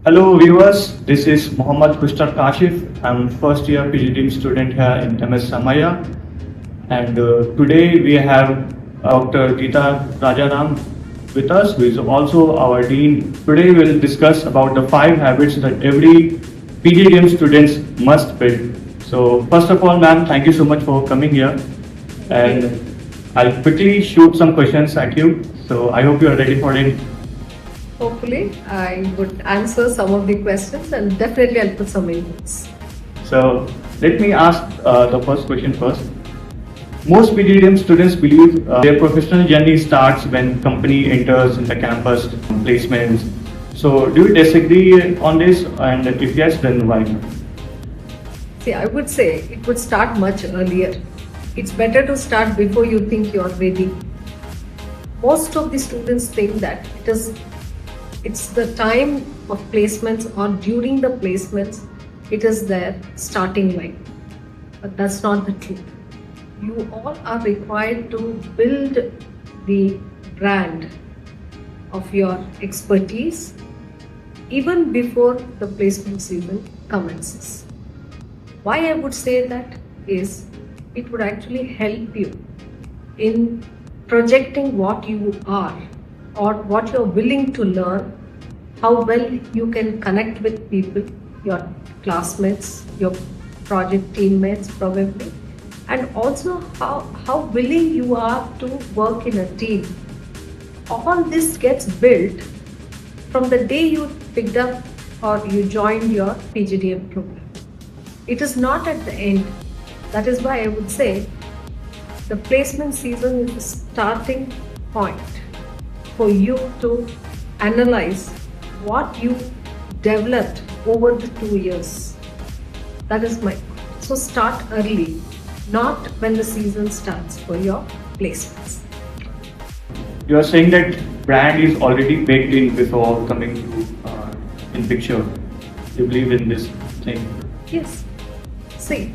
Hello viewers, this is Mohammad Gustaf Kashif. I'm first year PGDM student here in Ramaiah, and today we have Dr. Geetha Rajaram with us, who is also our dean. Today we'll discuss about the 5 habits that every PGDM students must build. So first of all, ma'am, thank you so much for coming here, and I'll quickly shoot some questions at you. So I hope you are ready for it. Hopefully, I would answer some of the questions and definitely I'll put some inputs. So let me ask the first question first. Most PGDM students believe their professional journey starts when company enters in the campus placements. So do you disagree on this? And if yes, then why? See, I would say it would start much earlier. It's better to start before you think you're ready. Most of the students think that it's the time of placements or during the placements, it is their starting line. But that's not the truth. You all are required to build the brand of your expertise even before the placement season commences. Why I would say that is it would actually help you in projecting what you are or what you're willing to learn, how well you can connect with people, your classmates, your project teammates probably, and also how willing you are to work in a team. All this gets built from the day you picked up or you joined your PGDM program. It is not at the end. That is why I would say the placement season is the starting point for you to analyze what you developed over the 2 years. That is my point. So start early, not when the season starts for your placements. You are saying that brand is already baked in before coming in picture. You believe in this thing? Yes. See,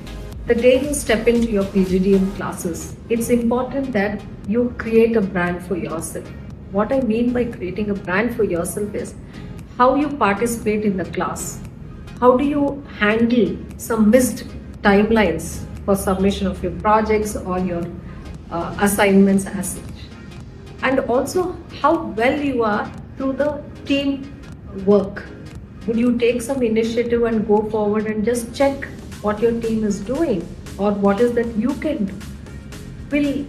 the day you step into your PGDM classes, it's important that you create a brand for yourself. What I mean by creating a brand for yourself is how you participate in the class. How do you handle some missed timelines for submission of your projects or your assignments as such. And also how well you are through the team work. Would you take some initiative and go forward and just check what your team is doing or what is that you can do? Will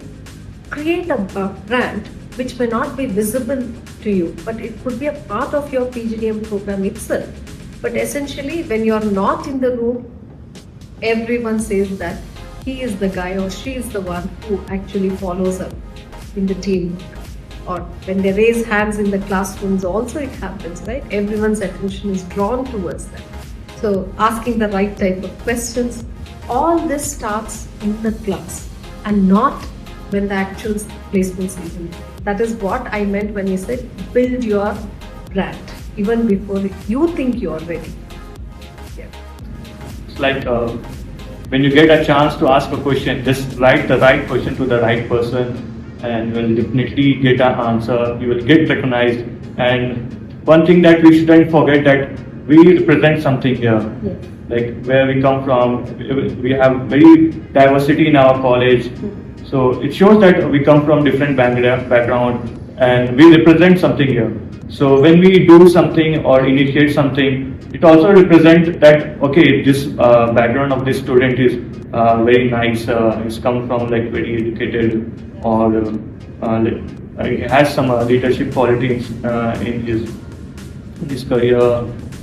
create a brand which may not be visible to you, but it could be a part of your PGDM program itself. But essentially, when you're not in the room, everyone says that he is the guy or she is the one who actually follows up in the team. Or when they raise hands in the classrooms also it happens, right? Everyone's attention is drawn towards them. So asking the right type of questions, all this starts in the class and not when the actual placement season. That is what I meant when you said build your brand even before you think you are ready. Yeah. It's like when you get a chance to ask a question, just write the right question to the right person and you will definitely get an answer. You will get recognized. And one thing that we shouldn't forget that we represent something here. Yes. Like where we come from, we have very diversity in our college. So it shows that we come from different background and we represent something here. So when we do something or initiate something, it also represents that, okay, this background of this student is very nice, he's come from like very educated or he has some leadership qualities in his career,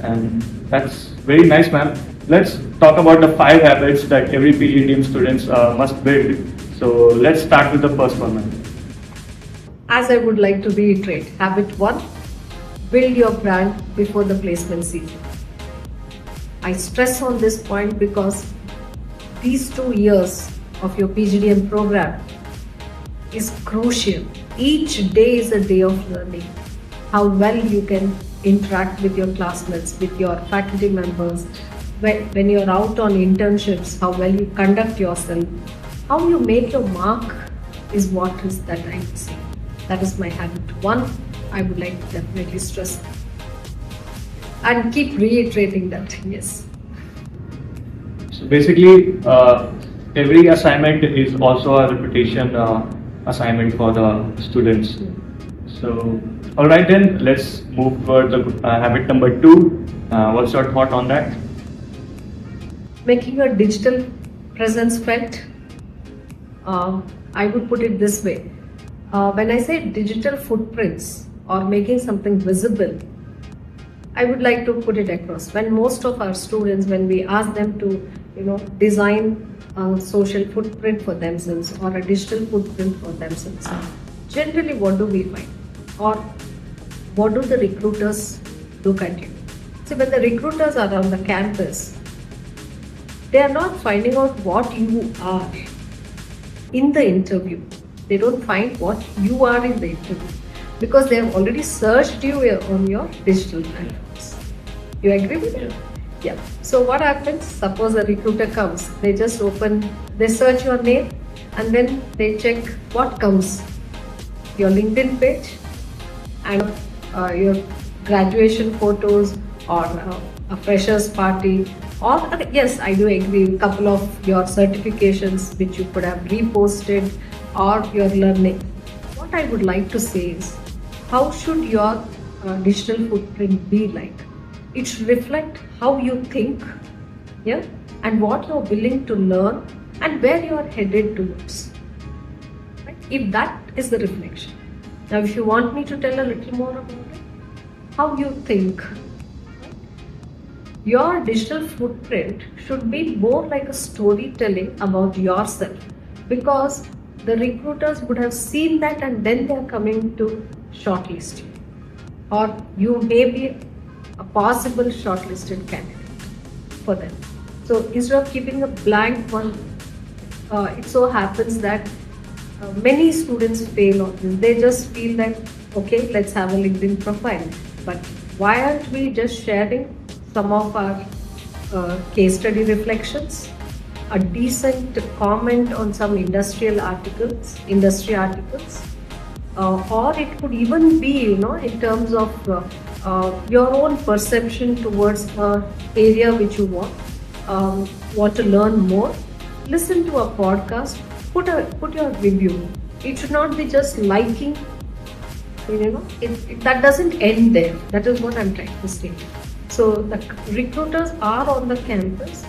and that's very nice, ma'am. Let's talk about the 5 habits that every PGDM students must build. So let's start with the first one, ma'am. As I would like to reiterate, habit 1, build your brand before the placement season. I stress on this point because these 2 years of your PGDM program is crucial. Each day is a day of learning. How well you can interact with your classmates, with your faculty members, when you're out on internships, how well you conduct yourself, how you make your mark is what is that I would say. That is my habit 1. I would like to definitely stress. and keep reiterating that. Yes. So basically, every assignment is also a repetition assignment for the students. So, all right then, let's move toward the habit number 2. What's your thought on that? Making your digital presence felt. I would put it this way. When I say digital footprints or making something visible, I would like to put it across. When most of our students, when we ask them to, design a social footprint for themselves or a digital footprint for themselves, generally what do we find? Or what do the recruiters look at you? See, when the recruiters are on the campus, they are not finding out what you are in the interview. They don't find what you are in the interview because they have already searched you on your digital platforms. You agree with it? Yeah. So what happens? Suppose a recruiter comes, they search your name and then they check what comes. Your LinkedIn page and your graduation photos or a freshers party, or yes, I do agree, a couple of your certifications which you could have reposted or your learning. What I would like to say is, how should your digital footprint be like? It should reflect how you think, yeah, and what you're willing to learn and where you are headed towards. Right? If that is the reflection. Now, if you want me to tell a little more about it, how you think, your digital footprint should be more like a storytelling about yourself, because the recruiters would have seen that and then they are coming to shortlist you, or you may be a possible shortlisted candidate for them. So instead of keeping a blank one, it so happens that many students fail on this. They just feel that, okay, let's have a LinkedIn profile, but why aren't we just sharing some of our case study reflections, a decent comment on some industry articles, or it could even be, in terms of your own perception towards an area which you want to learn more. Listen to a podcast, put your review. It should not be just liking, that doesn't end there. That is what I'm trying to say. So the recruiters are on the campus,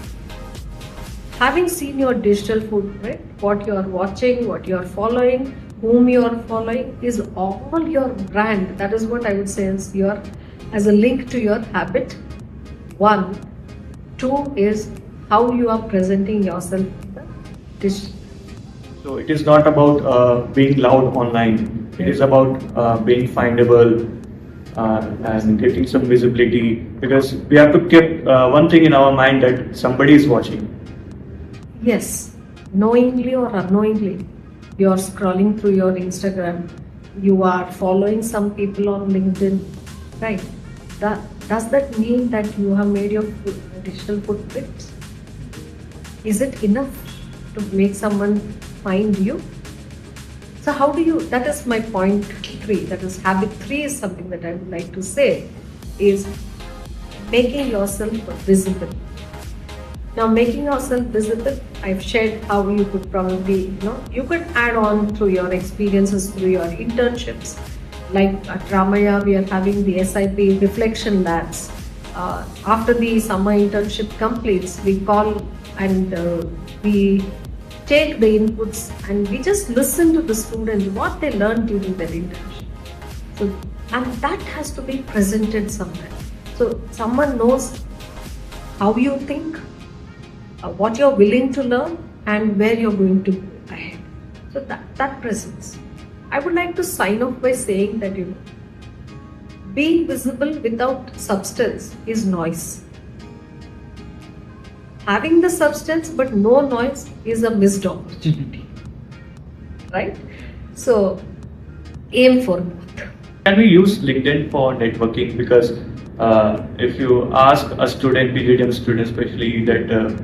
having seen your digital footprint, what you are watching, what you are following, whom you are following is all your brand. That is what I would say as a link to your habit. 1. 2 is how you are presenting yourself in the digital. So it is not about being loud online. It is about being findable and getting some visibility, because we have to keep one thing in our mind, that somebody is watching. Yes, knowingly or unknowingly, you are scrolling through your Instagram, you are following some people on LinkedIn, right? Does that mean that you have made your digital footprint? Is it enough to make someone find you? So how do you, that is my point 3, that is habit 3 is something that I would like to say, is making yourself visible. Now, making yourself visible, I've shared how you could probably, you could add on through your experiences, through your internships. Like at Ramaiah, we are having the SIP reflection labs. After the summer internship completes, we call and we take the inputs and we just listen to the students, what they learned during their internship. So, and that has to be presented somewhere. So someone knows how you think, what you're willing to learn, and where you're going to go ahead. So that presence. I would like to sign off by saying that, being visible without substance is noise. Having the substance but no noise is a missed opportunity. Right? So aim for both. Can we use LinkedIn for networking? Because if you ask a student, PGDM student especially, that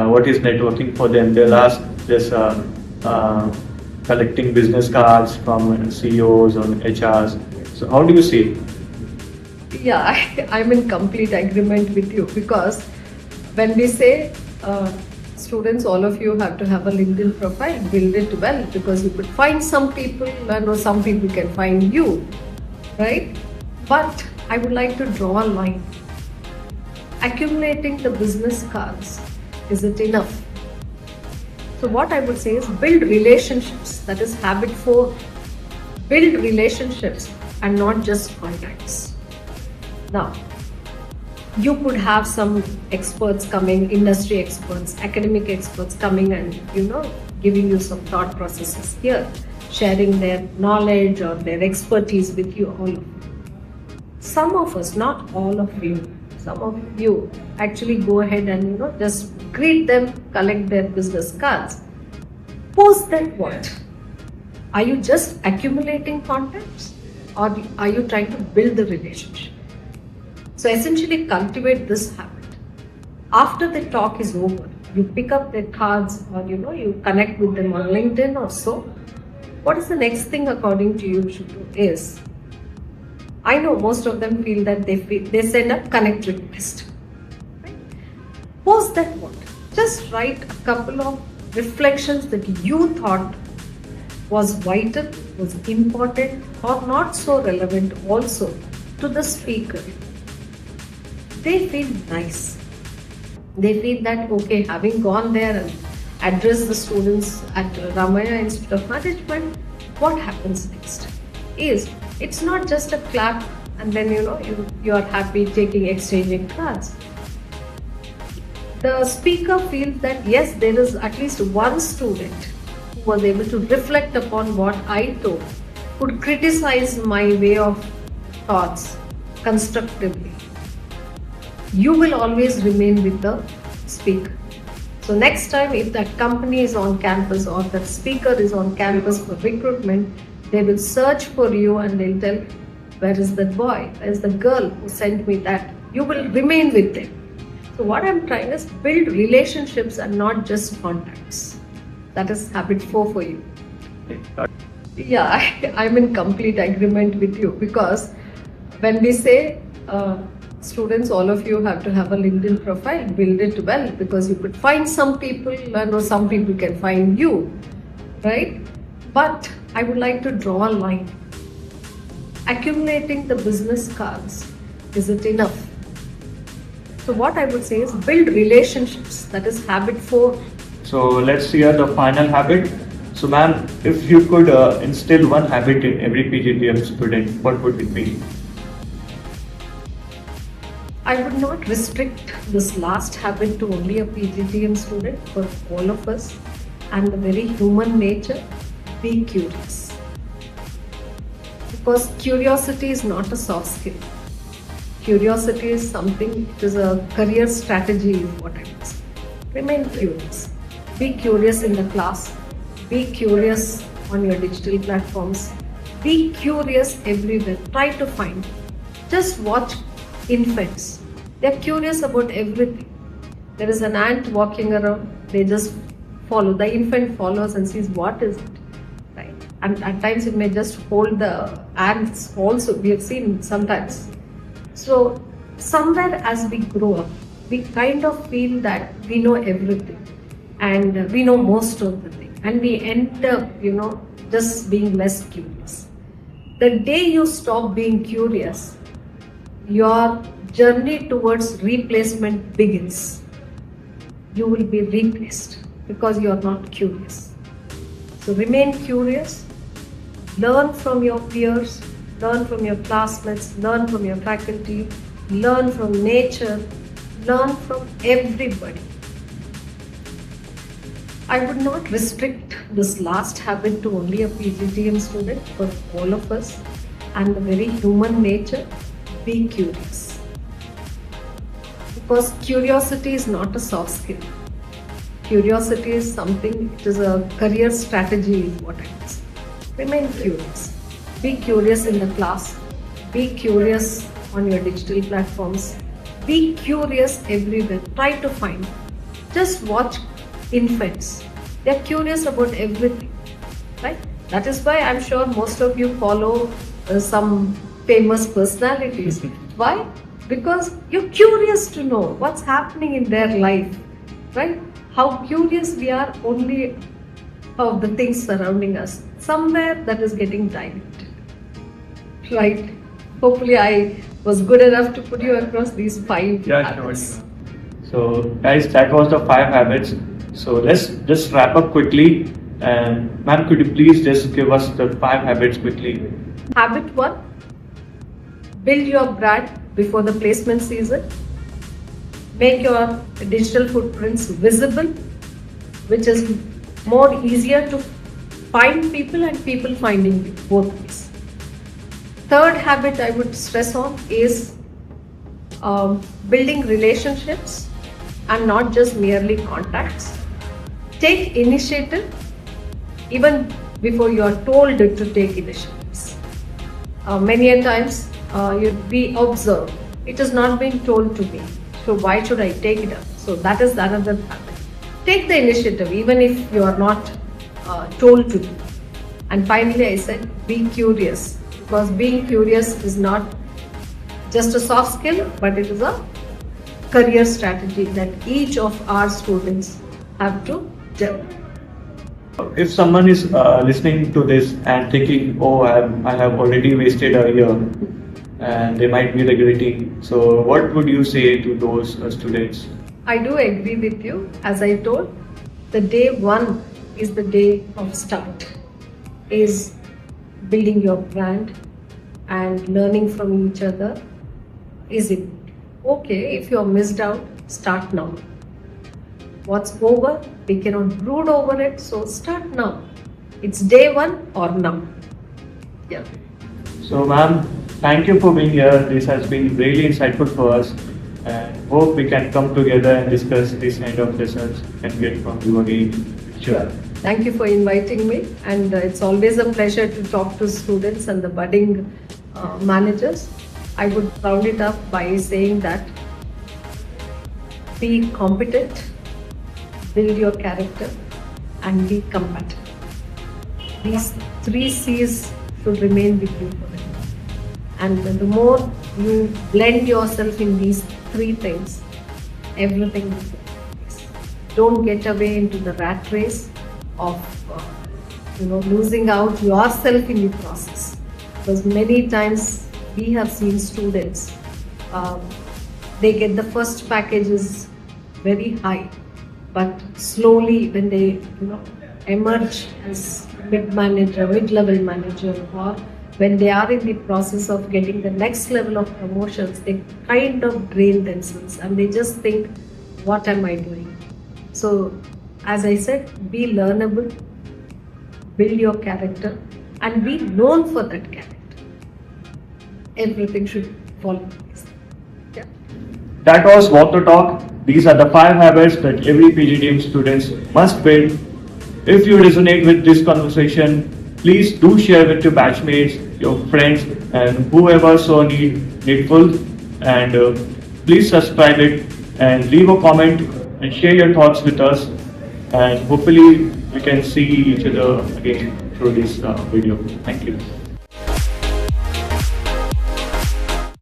what is networking for them, they'll ask this collecting business cards from CEOs or HRs. So how do you see it? Yeah, I'm in complete agreement with you because when we say students, all of you have to have a LinkedIn profile, build it well because you could find some people and some people can find you, right? But I would like to draw a line. Accumulating the business cards, is it enough? So what I would say is build relationships. That is habit 4. Build relationships and not just contacts. Now, you could have some experts coming, industry experts, academic experts coming and, giving you some thought processes here, sharing their knowledge or their expertise with you all. Some of us, not all of you, some of you actually go ahead and, just greet them, collect their business cards. Post that what? Are you just accumulating contacts or are you trying to build the relationship? So essentially cultivate this habit. After the talk is over, you pick up their cards or you connect with them on LinkedIn or so. What is the next thing according to you should do is, I know most of them feel that they send a connect request. Right? Post that what? Just write a couple of reflections that you thought was vital, was important or not so relevant also to the speaker. They feel nice. They feel that, okay, having gone there and addressed the students at Ramaiah Institute of Management, what happens next is, it's not just a clap and then you are happy exchanging cards. The speaker feels that yes, there is at least one student who was able to reflect upon what I told, could criticize my way of thoughts constructively. You will always remain with the speaker. So next time if that company is on campus or that speaker is on campus for recruitment, they will search for you and they'll tell, where is that boy? Where is the girl who sent me that? You will remain with them. So what I'm trying is build relationships and not just contacts. That is habit 4 for you. Yeah, I'm in complete agreement with you because when we say students, all of you have to have a LinkedIn profile, build it well because you could find some people and some people can find you, right? But I would like to draw a line. Accumulating the business cards, is it enough? So what I would say is build relationships. That is habit 4. So let's hear the final habit. So ma'am, if you could instill one habit in every PGDM student, what would it be? I would not restrict this last habit to only a PGDM student, for all of us, and the very human nature, be curious. Because curiosity is not a soft skill. Curiosity is something, it is a career strategy is what I would say. Remain curious. Be curious in the class. Be curious on your digital platforms. Be curious everywhere. Try to find. Just watch infants. They are curious about everything. There is an ant walking around. They just follow. The infant follows and sees what is it. Right? And at times it may just hold the ants also. We have seen sometimes. So somewhere as we grow up, we kind of feel that we know everything and we know most of the thing, and we end up, just being less curious. The day you stop being curious, your journey towards replacement begins. You will be replaced because you are not curious. So remain curious, learn from your peers, learn from your classmates, learn from your faculty, learn from nature, learn from everybody. I would not restrict this last habit to only a PGDM student, for all of us, and the very human nature, be curious. Because curiosity is not a soft skill. Curiosity is something, it is a career strategy is what I would say. Remain curious. Be curious in the class. Be curious on your digital platforms. Be curious everywhere. Try to find. Just watch infants. They are curious about everything, right? That is why I'm sure most of you follow some famous personalities. Why? Because you're curious to know what's happening in their life, right? How curious we are only of the things surrounding us. Somewhere that is getting diluted, right? Hopefully I was good enough to put you across these 5 habits. Sure. So guys, that was the 5 habits. So let's just wrap up quickly. And ma'am, could you please just give us the 5 habits quickly? Habit 1, build your brand before the placement season. Make your digital footprints visible, which is more easier to find people and people finding you, both ways. Third habit I would stress on is building relationships and not just merely contacts. Take initiative even before you are told to take initiatives. Many a times we observe, it is not being told to me, so why should I take it up? So that is another habit. Take the initiative even if you are not told to do. And finally I said, be curious, because being curious is not just a soft skill, but it is a career strategy that each of our students have to develop. If someone is listening to this and thinking, oh, I have already wasted a year, and they might be regretting, so what would you say to those students? I do agree with you. As I told, the day 1 is the day of start, is building your brand and learning from each other. Is it okay if you are missed out? Start now. What's over, we cannot brood over it, so start now. It's day 1 or now. Yeah. So ma'am, thank you for being here. This has been really insightful for us, and hope we can come together and discuss this kind of lessons and get from you again. Sure. Thank you for inviting me, and it's always a pleasure to talk to students and the budding managers. I would round it up by saying that be competent, build your character, and be combative. These 3 C's should remain with you forever. And the more you blend yourself in these 3 things, everything will be nice. Don't get away into the rat race of losing out yourself in the process. Because many times we have seen students, they get the first packages very high, but slowly when they emerge as mid-level manager, or when they are in the process of getting the next level of promotions, they kind of drain themselves and they just think, what am I doing? So as I said, be learnable, build your character, and be known for that character. Everything should fall in place. Yeah. That was Walk the Talk. These are the 5 habits that every PGDM students must build. If you resonate with this conversation, please do share with your batchmates, your friends, and whoever so needful. And please subscribe it and leave a comment and share your thoughts with us. And hopefully we can see each other again through this video. Thank you.